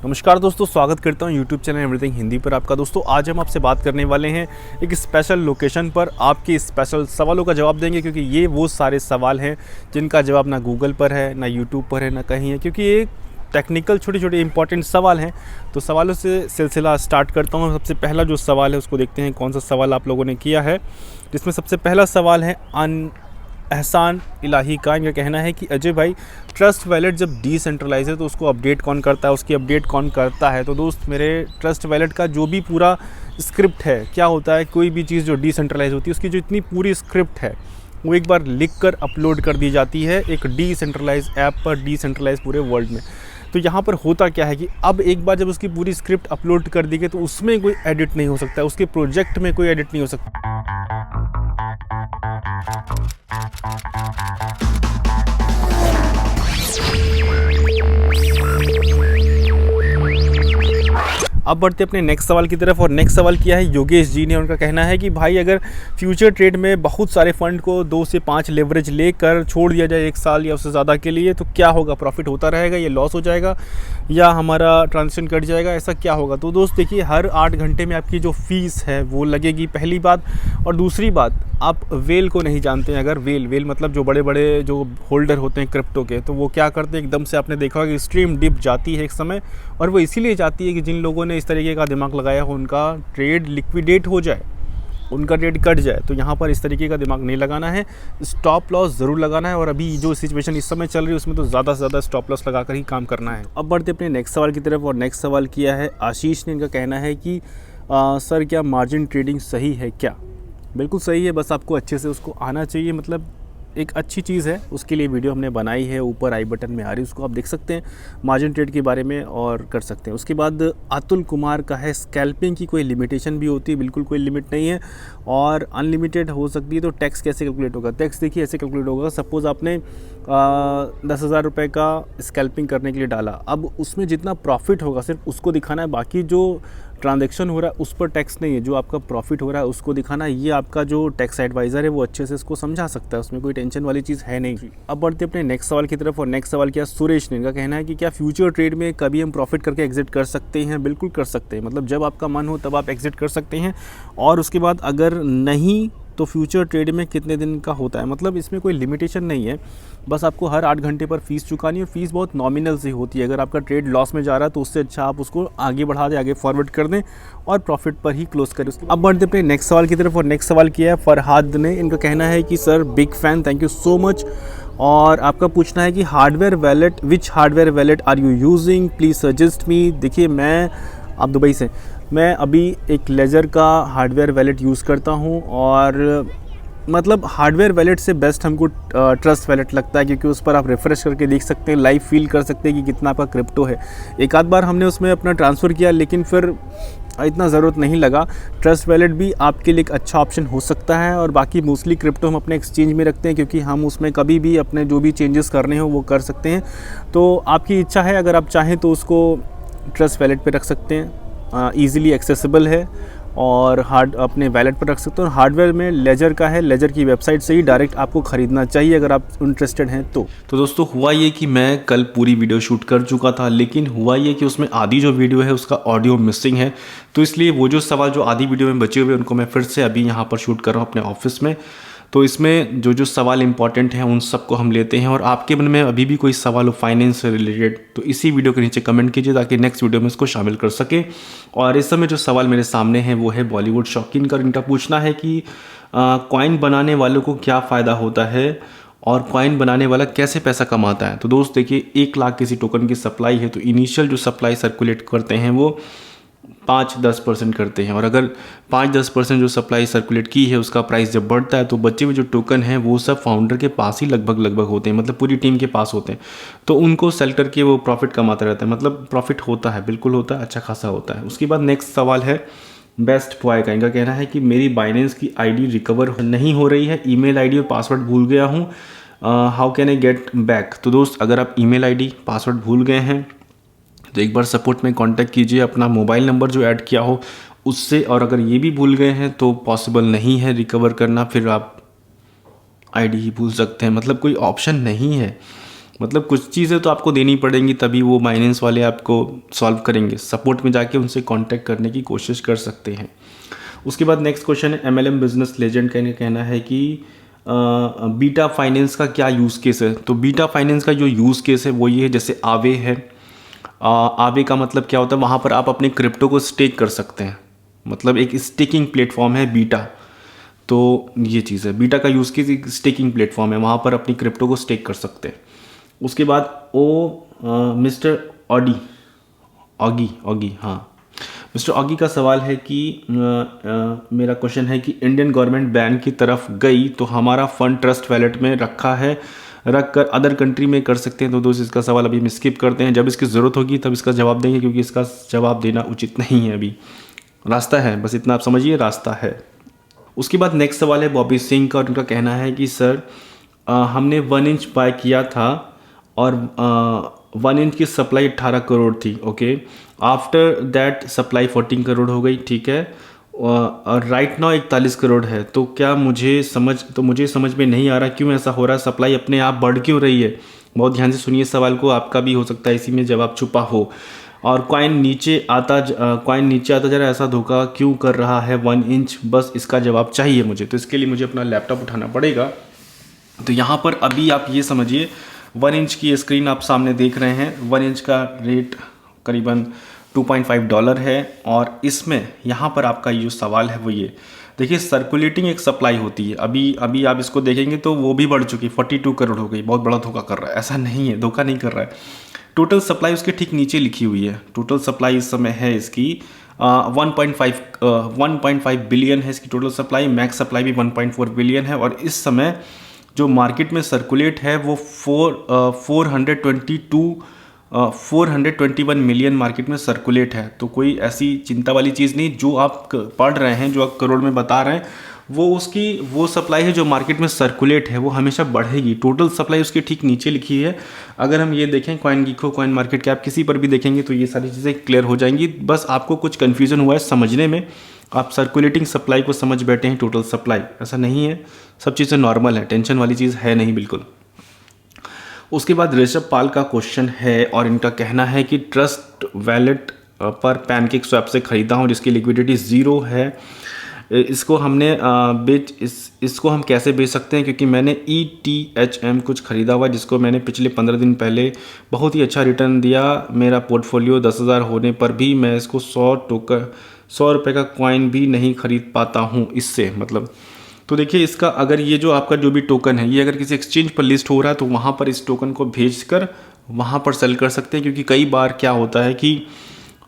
नमस्कार दोस्तों, स्वागत करता हूं यूट्यूब चैनल एवरीथिंग हिंदी पर आपका। दोस्तों आज हम आपसे बात करने वाले हैं एक स्पेशल लोकेशन पर, आपके स्पेशल सवालों का जवाब देंगे, क्योंकि ये वो सारे सवाल हैं जिनका जवाब ना गूगल पर है, ना यूट्यूब पर है, ना कहीं है, क्योंकि ये टेक्निकल छोटे छोटे इंपॉर्टेंट सवाल हैं। तो सवालों से सिलसिला स्टार्ट करता हूँ। सबसे पहला जो सवाल है उसको देखते हैं कौन सा सवाल आप लोगों ने किया है, जिसमें सबसे पहला सवाल है एहसान इलाही का। इनका कहना है कि अजय भाई, ट्रस्ट वैलेट जब डिसेंट्रलाइज है तो उसको अपडेट कौन करता है, उसकी अपडेट कौन करता है। तो दोस्त मेरे, ट्रस्ट वैलेट का जो भी पूरा स्क्रिप्ट है, क्या होता है, कोई भी चीज़ जो डिसेंट्रलाइज होती है उसकी जो इतनी पूरी स्क्रिप्ट है वो एक बार लिख कर अपलोड कर दी जाती है एक डिसेंट्रलाइज ऐप पर, डिसेंट्रलाइज पूरे वर्ल्ड में। तो यहाँ पर होता क्या है कि अब एक बार जब उसकी पूरी स्क्रिप्ट अपलोड कर दी गई तो उसमें कोई एडिट नहीं हो सकता, उसके प्रोजेक्ट में कोई एडिट नहीं हो सकता। अब बढ़ते अपने नेक्स्ट सवाल की तरफ, और नेक्स्ट सवाल किया है योगेश जी ने। उनका कहना है कि भाई, अगर फ्यूचर ट्रेड में बहुत सारे फंड को 2 से 5 लेवरेज लेकर छोड़ दिया जाए 1 साल या उससे ज़्यादा के लिए, तो क्या होगा, प्रॉफिट होता रहेगा, ये लॉस हो जाएगा, या हमारा ट्रांजेक्शन कट जाएगा, ऐसा क्या होगा। तो दोस्त देखिए, हर 8 घंटे में आपकी जो फीस है वो लगेगी, पहली बात। और दूसरी बात, आप वेल को नहीं जानते हैं। अगर वेल मतलब जो बड़े बड़े जो होल्डर होते हैं क्रिप्टो के, तो वो क्या करते हैं, एकदम से आपने देखा होगा कि स्ट्रीम डिप जाती है एक समय, और वो इसीलिए जाती है कि जिन लोगों ने इस तरीके का दिमाग लगाया हो उनका ट्रेड लिक्विडेट हो जाए, उनका ट्रेड कट जाए। तो यहाँ पर इस तरीके का दिमाग नहीं लगाना है, स्टॉप लॉस ज़रूर लगाना है। और अभी जो सिचुएशन इस समय चल रही है उसमें तो ज़्यादा से ज़्यादा स्टॉप लॉस लगाकर ही काम करना है। अब बढ़ते अपने नेक्स्ट सवाल की तरफ, और नेक्स्ट सवाल किया है आशीष ने। इनका कहना है कि सर, क्या मार्जिन ट्रेडिंग सही है क्या। बिल्कुल सही है, बस आपको अच्छे से उसको आना चाहिए। मतलब एक अच्छी चीज़ है, उसके लिए वीडियो हमने बनाई है, ऊपर आई बटन में आ रही है, उसको आप देख सकते हैं मार्जिन ट्रेड के बारे में और कर सकते हैं। उसके बाद अतुल कुमार का है, स्कैल्पिंग की कोई लिमिटेशन भी होती है। बिल्कुल कोई लिमिट नहीं है और अनलिमिटेड हो सकती है। तो टैक्स कैसे कैलकुलेट होगा। टैक्स देखिए ऐसे कैलकुलेट होगा, सपोज़ आपने 10,000 रुपये का स्कैल्पिंग करने के लिए डाला, अब उसमें जितना प्रॉफिट होगा सिर्फ उसको दिखाना है, बाकी जो ट्रांजैक्शन हो रहा है उस पर टैक्स नहीं है। जो आपका प्रॉफिट हो रहा है उसको दिखाना है। ये आपका जो टैक्स एडवाइज़र है वो अच्छे से इसको समझा सकता है, उसमें कोई टेंशन वाली चीज़ है नहीं। अब बढ़ते अपने नेक्स्ट सवाल की तरफ, और नेक्स्ट सवाल किया सुरेश ने। इनका कहना है कि क्या फ्यूचर ट्रेड में कभी हम प्रॉफिट करके एग्जिट कर सकते हैं। बिल्कुल कर सकते हैं, मतलब जब आपका मन हो तब आप एग्जिट कर सकते हैं। और उसके बाद अगर नहीं तो फ्यूचर ट्रेड में कितने दिन का होता है, मतलब इसमें कोई लिमिटेशन नहीं है, बस आपको हर 8 घंटे पर फीस चुकानी है। फीस बहुत नॉमिनल सी होती है। अगर आपका ट्रेड लॉस में जा रहा है तो उससे अच्छा आप उसको आगे बढ़ा दें, आगे फॉरवर्ड कर दें और प्रॉफिट पर ही क्लोज करें। अब बढ़ते अपने नेक्स्ट सवाल की तरफ, और नेक्स्ट सवाल किया है फरहाद ने। इनका कहना है कि sir, big fan, thank you so much. और आपका पूछना है कि hardware wallet, which hardware wallet are you using, please suggest me. देखिए, आप दुबई से, मैं अभी एक लेजर का हार्डवेयर वैलेट यूज़ करता हूँ, और मतलब हार्डवेयर वैलेट से बेस्ट हमको ट्रस्ट वैलेट लगता है, क्योंकि उस पर आप रिफ़्रेश करके देख सकते हैं, लाइव फील कर सकते हैं कि कितना आपका क्रिप्टो है। एक आध बार हमने उसमें अपना ट्रांसफ़र किया, लेकिन फिर इतना ज़रूरत नहीं लगा। ट्रस्ट वैलेट भी आपके लिए एक अच्छा ऑप्शन हो सकता है। और बाकी मोस्टली क्रिप्टो हम अपने एक्सचेंज में रखते हैं, क्योंकि हम उसमें कभी भी अपने जो भी चेंजेस करने हो वो कर सकते हैं। तो आपकी इच्छा है, अगर आप चाहें तो उसको ट्रस्ट वैलेट पे रख सकते हैं, ईज़िली एक्सेसिबल है, और अपने वैलेट पर रख सकते हो। हार्डवेयर में लेजर का है, लेजर की वेबसाइट से ही डायरेक्ट आपको ख़रीदना चाहिए अगर आप इंटरेस्टेड हैं तो। दोस्तों, हुआ ये कि मैं कल पूरी वीडियो शूट कर चुका था, लेकिन हुआ ये कि उसमें आधी जो वीडियो है उसका ऑडियो मिसिंग है। तो इसलिए वो जो सवाल जो आधी वीडियो में बचे हुए उनको मैं फिर से अभी यहाँ पर शूट कर रहा हूँ अपने ऑफिस में। तो इसमें जो जो सवाल इंपॉर्टेंट हैं उन सबको हम लेते हैं, और आपके मन में अभी भी कोई सवाल हो फाइनेंस से रिलेटेड तो इसी वीडियो के नीचे कमेंट कीजिए, ताकि नेक्स्ट वीडियो में इसको शामिल कर सके। और इस समय जो सवाल मेरे सामने है वो है बॉलीवुड शौकीन का। इनका पूछना है कि कॉइन बनाने वालों को क्या फ़ायदा होता है और कॉइन बनाने वाला कैसे पैसा कमाता है। तो दोस्त देखिए, 1 लाख किसी टोकन की सप्लाई है, तो इनिशियल जो सप्लाई सर्कुलेट करते हैं वो 5-10% करते हैं, और अगर 5-10% जो सप्लाई सर्कुलेट की है उसका प्राइस जब बढ़ता है तो बचे हुए जो टोकन हैं वो सब फाउंडर के पास ही लगभग होते हैं, मतलब पूरी टीम के पास होते हैं। तो उनको सेल करके वो प्रॉफिट कमाता रहता है, मतलब प्रॉफिट होता है, बिल्कुल होता है, अच्छा खासा होता है। उसके बाद नेक्स्ट सवाल है बेस्ट बॉय का। इनका कहना है कि मेरी बाइनेंस की आईडी रिकवर नहीं हो रही है, ईमेल आईडी और पासवर्ड भूल गया हूँ, how can I get back. तो दोस्त, अगर आप ईमेल आईडी पासवर्ड भूल गए हैं तो एक बार सपोर्ट में कांटेक्ट कीजिए, अपना मोबाइल नंबर जो ऐड किया हो उससे। और अगर ये भी भूल गए हैं तो पॉसिबल नहीं है रिकवर करना, फिर आप आईडी ही भूल सकते हैं, मतलब कोई ऑप्शन नहीं है। मतलब कुछ चीज़ें तो आपको देनी पड़ेंगी, तभी वो बाइनेंस वाले आपको सॉल्व करेंगे। सपोर्ट में जाके उनसे कांटेक्ट करने की कोशिश कर सकते हैं। उसके बाद नेक्स्ट क्वेश्चन है, MLM बिजनेस लेजेंड का कहना है कि बीटा फाइनेंस का क्या यूज़ केस है। तो बीटा फाइनेंस का जो यूज़ केस है वो ये है, जैसे आवे है। आवे का मतलब क्या होता है, वहाँ पर आप अपने क्रिप्टो को स्टेक कर सकते हैं, मतलब एक स्टेकिंग प्लेटफॉर्म है बीटा। तो ये चीज़ है, बीटा का यूज़ केस एक स्टेकिंग प्लेटफॉर्म है, वहाँ पर अपनी क्रिप्टो को स्टेक कर सकते हैं। उसके बाद मिस्टर ऑगी हाँ, मिस्टर ऑगी का सवाल है कि मेरा क्वेश्चन है कि इंडियन गवर्नमेंट बैन की तरफ गई तो हमारा फंड ट्रस्ट वैलेट में रख कर अदर कंट्री में कर सकते हैं। तो दोस्त इसका सवाल अभी हम स्किप करते हैं, जब इसकी ज़रूरत होगी तब इसका जवाब देंगे, क्योंकि इसका जवाब देना उचित नहीं है अभी। रास्ता है, बस इतना आप समझिए, रास्ता है। उसके बाद नेक्स्ट सवाल है बॉबी सिंह का, और उनका कहना है कि सर हमने 1 इंच बाय किया था और 1 इंच की सप्लाई 18 करोड़ थी। Okay, after that supply 14 crore हो गई, ठीक है, और राइट नाउ 41 करोड़ है। तो क्या मुझे समझ में नहीं आ रहा क्यों ऐसा हो रहा है, सप्लाई अपने आप बढ़ क्यों रही है। बहुत ध्यान से सुनिए सवाल को, आपका भी हो सकता है इसी में जवाब छुपा हो। और कॉइन नीचे आता जा रहा है, ऐसा धोखा क्यों कर रहा है 1 इंच, बस इसका जवाब चाहिए मुझे। तो इसके लिए मुझे अपना लैपटॉप उठाना पड़ेगा। तो यहाँ पर अभी आप ये समझिए, 1 इंच की स्क्रीन आप सामने देख रहे हैं। 1 इंच का रेट करीबन $2.5 है, और इसमें यहाँ पर आपका ये जो सवाल है वो ये देखिए, सर्कुलेटिंग एक सप्लाई होती है। अभी आप इसको देखेंगे तो वो भी बढ़ चुकी है, 42 करोड़ हो गई। बहुत बड़ा धोखा कर रहा है, ऐसा नहीं है, धोखा नहीं कर रहा है। टोटल सप्लाई उसके ठीक नीचे लिखी हुई है। टोटल सप्लाई इस समय है इसकी 1.5 बिलियन है इसकी टोटल सप्लाई। मैक्स सप्लाई भी 1.4 बिलियन है, और इस समय जो मार्केट में सर्कुलेट है वो 421 मिलियन मार्केट में सर्कुलेट है। तो कोई ऐसी चिंता वाली चीज़ नहीं, जो आप पढ़ रहे हैं, जो आप करोड़ में बता रहे हैं, वो सप्लाई है जो मार्केट में सर्कुलेट है, वो हमेशा बढ़ेगी। टोटल सप्लाई उसके ठीक नीचे लिखी है। अगर हम ये देखें कॉइन गीको, कॉइन मार्केट कैप, किसी पर भी देखेंगे तो ये सारी चीज़ें क्लियर हो जाएंगी। बस आपको कुछ कन्फ्यूज़न हुआ है समझने में, आप सर्कुलेटिंग सप्लाई को समझ बैठे हैं टोटल सप्लाई, ऐसा नहीं है, सब चीज़ें नॉर्मल है, टेंशन वाली चीज़ है नहीं बिल्कुल। उसके बाद ऋषभ पाल का क्वेश्चन है, और इनका कहना है कि ट्रस्ट वैलेट पर पैनकेक स्वैप से ख़रीदा हूँ जिसकी लिक्विडिटी 0 है। इसको इसको हम कैसे बेच सकते हैं, क्योंकि मैंने ETHM कुछ ख़रीदा हुआ जिसको मैंने पिछले 15 दिन पहले बहुत ही अच्छा रिटर्न दिया। मेरा पोर्टफोलियो 10,000 होने पर भी मैं इसको 100 रुपये का कॉइन भी नहीं खरीद पाता हूँ इससे, मतलब। तो देखिए, इसका अगर ये जो आपका जो भी टोकन है, ये अगर किसी एक्सचेंज पर लिस्ट हो रहा है तो वहाँ पर इस टोकन को भेजकर वहाँ पर सेल कर सकते हैं। क्योंकि कई बार क्या होता है कि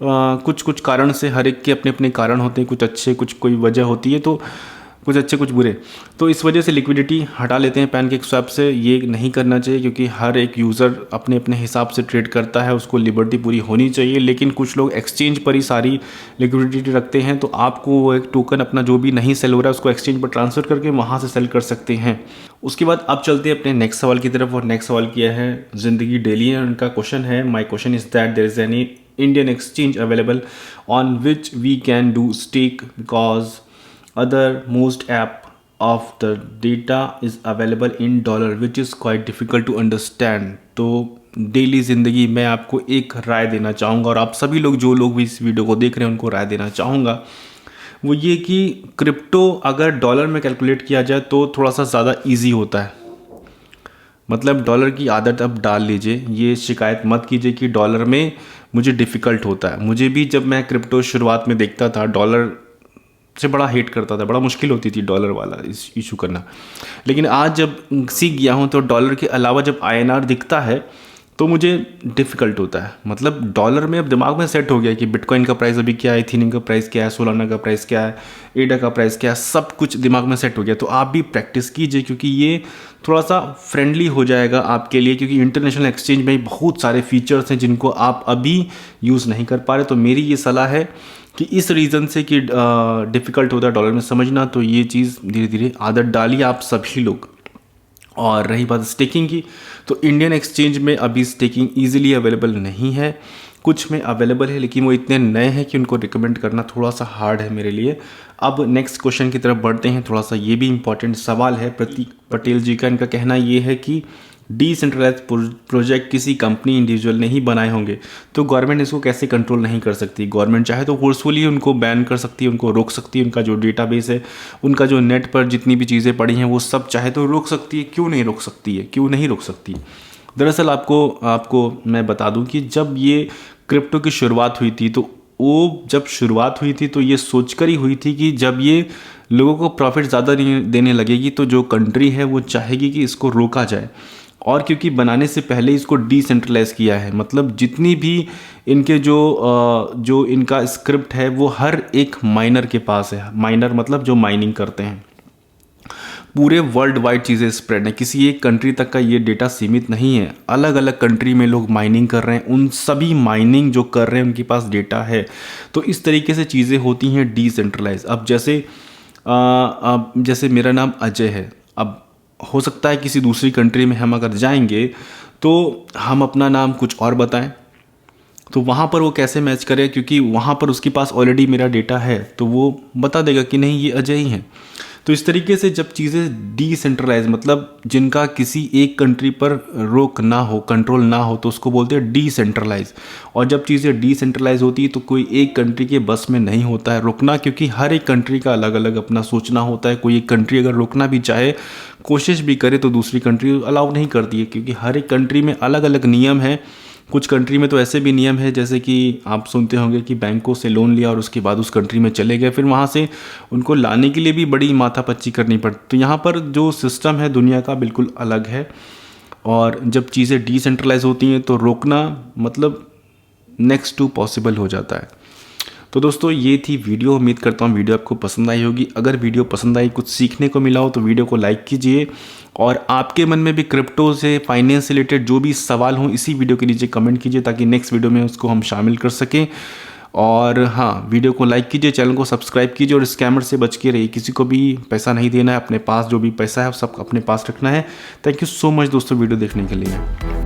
कुछ कारण से, हर एक के अपने अपने कारण होते हैं, कुछ अच्छे, कोई वजह होती है, तो कुछ अच्छे कुछ बुरे, तो इस वजह से लिक्विडिटी हटा लेते हैं पैनकेक स्वैप से। ये नहीं करना चाहिए, क्योंकि हर एक यूज़र अपने अपने हिसाब से ट्रेड करता है, उसको लिबर्टी पूरी होनी चाहिए। लेकिन कुछ लोग एक्सचेंज पर ही सारी लिक्विडिटी रखते हैं, तो आपको वो एक टोकन अपना जो भी नहीं सेल हो रहा है उसको एक्सचेंज पर ट्रांसफ़र करके वहाँ से सेल कर सकते हैं। उसके बाद अब चलते हैं अपने नेक्स्ट सवाल की तरफ, और नेक्स्ट सवाल किया है ज़िंदगी डेली, उनका क्वेश्चन है, my question is that there is any Indian exchange available on which we can do stake, because other most app of the data is available in dollar which is quite difficult to understand। तो daily ज़िंदगी मैं आपको एक राय देना चाहूँगा, और आप सभी लोग जो लोग भी इस वीडियो को देख रहे हैं उनको राय देना चाहूँगा, वो ये कि क्रिप्टो अगर डॉलर में कैलकुलेट किया जाए तो थोड़ा सा ज़्यादा ईजी होता है। मतलब डॉलर की आदत अब डाल लीजिए, ये शिकायत मत कीजिए कि डॉलर में मुझे डिफ़िकल्ट होता है। मुझे भी जब मैं क्रिप्टो शुरुआत में देखता था, डॉलर से बड़ा हेट करता था, बड़ा मुश्किल होती थी डॉलर वाला इशू करना। लेकिन आज जब सीख गया हूँ तो डॉलर के अलावा जब INR दिखता है तो मुझे डिफ़िकल्ट होता है। मतलब डॉलर में अब दिमाग में सेट हो गया कि बिटकॉइन का प्राइस अभी क्या है, इथेरियम का प्राइस क्या है, सोलाना का प्राइस क्या है, एडा का प्राइस क्या है, सब कुछ दिमाग में सेट हो गया। तो आप भी प्रैक्टिस कीजिए, क्योंकि ये थोड़ा सा फ्रेंडली हो जाएगा आपके लिए, क्योंकि इंटरनेशनल एक्सचेंज में बहुत सारे फीचर्स हैं जिनको आप अभी यूज़ नहीं कर पा रहे। तो मेरी ये सलाह है कि इस रीज़न से कि डिफ़िकल्ट होता है डॉलर में समझना, तो ये चीज़ धीरे धीरे आदत डालिए आप सभी लोग। और रही बात स्टेकिंग की, तो इंडियन एक्सचेंज में अभी स्टेकिंग ईजिली अवेलेबल नहीं है, कुछ में अवेलेबल है, लेकिन वो इतने नए हैं कि उनको रिकमेंड करना थोड़ा सा हार्ड है मेरे लिए। अब नेक्स्ट क्वेश्चन की तरफ बढ़ते हैं, थोड़ा सा ये भी इंपॉर्टेंट सवाल है प्रतीक पटेल जी का। इनका कहना ये है कि डिसेंट्रलाइज प्रोजेक्ट किसी कंपनी इंडिविजुअल ने ही बनाए होंगे तो गवर्नमेंट इसको कैसे कंट्रोल नहीं कर सकती। गवर्नमेंट चाहे तो फोर्सफुली उनको बैन कर सकती है, उनको रोक सकती है, उनका जो डेटाबेस है, उनका जो नेट पर जितनी भी चीज़ें पड़ी हैं वो सब चाहे तो रोक सकती है। क्यों नहीं रोक सकती है, क्यों नहीं रोक सकती? दरअसल आपको मैं बता दूं कि जब ये क्रिप्टो की शुरुआत हुई थी तो वो जब शुरुआत हुई थी तो ये सोचकर ही हुई थी कि जब ये लोगों को प्रॉफिट ज़्यादा देने लगेगी तो जो कंट्री है वो चाहेगी कि इसको रोका जाए। और क्योंकि बनाने से पहले इसको डिसेंट्रलाइज किया है, मतलब जितनी भी इनके जो इनका स्क्रिप्ट है वो हर एक माइनर के पास है। माइनर मतलब जो माइनिंग करते हैं। पूरे वर्ल्ड वाइड चीज़ें स्प्रेड हैं, किसी एक कंट्री तक का ये डेटा सीमित नहीं है। अलग अलग कंट्री में लोग माइनिंग कर रहे हैं, उन सभी माइनिंग जो कर रहे हैं उनके पास डेटा है। तो इस तरीके से चीज़ें होती हैं डिसेंट्रलाइज। अब जैसे मेरा नाम अजय है, अब हो सकता है किसी दूसरी कंट्री में हम अगर जाएंगे तो हम अपना नाम कुछ और बताएं, तो वहाँ पर वो कैसे मैच करे, क्योंकि वहाँ पर उसके पास ऑलरेडी मेरा डेटा है तो वो बता देगा कि नहीं ये अजय ही है। तो इस तरीके से जब चीज़ें डिसेंट्रलाइज मतलब जिनका किसी एक कंट्री पर रोक ना हो, कंट्रोल ना हो, तो उसको बोलते हैं डिसेंट्रलाइज। और जब चीज़ें डिसेंट्रलाइज होती है तो कोई एक कंट्री के बस में नहीं होता है रोकना, क्योंकि हर एक कंट्री का अलग अलग अपना सोचना होता है। कोई एक कंट्री अगर रोकना भी चाहे, कोशिश भी करे, तो दूसरी कंट्री अलाउ नहीं करती है, क्योंकि हर एक कंट्री में अलग अलग नियम है। कुछ कंट्री में तो ऐसे भी नियम है जैसे कि आप सुनते होंगे कि बैंकों से लोन लिया और उसके बाद उस कंट्री में चले गए, फिर वहाँ से उनको लाने के लिए भी बड़ी माथापच्ची करनी पड़ती। तो यहाँ पर जो सिस्टम है दुनिया का बिल्कुल अलग है। और जब चीज़ें डिसेंट्रलाइज होती हैं तो रोकना मतलब नेक्स्ट टू पॉसिबल हो जाता है। तो दोस्तों ये थी वीडियो, उम्मीद करता हूँ वीडियो आपको पसंद आई होगी। अगर वीडियो पसंद आई, कुछ सीखने को मिला हो तो वीडियो को लाइक कीजिए, और आपके मन में भी क्रिप्टो से, फाइनेंस से रिलेटेड जो भी सवाल हों इसी वीडियो के नीचे कमेंट कीजिए ताकि नेक्स्ट वीडियो में उसको हम शामिल कर सकें। और हाँ, वीडियो को लाइक कीजिए, चैनल को सब्सक्राइब कीजिए और स्कैमर से बच के रहिए। किसी को भी पैसा नहीं देना है, अपने पास जो भी पैसा है सब अपने पास रखना है। थैंक यू सो मच दोस्तों वीडियो देखने के लिए।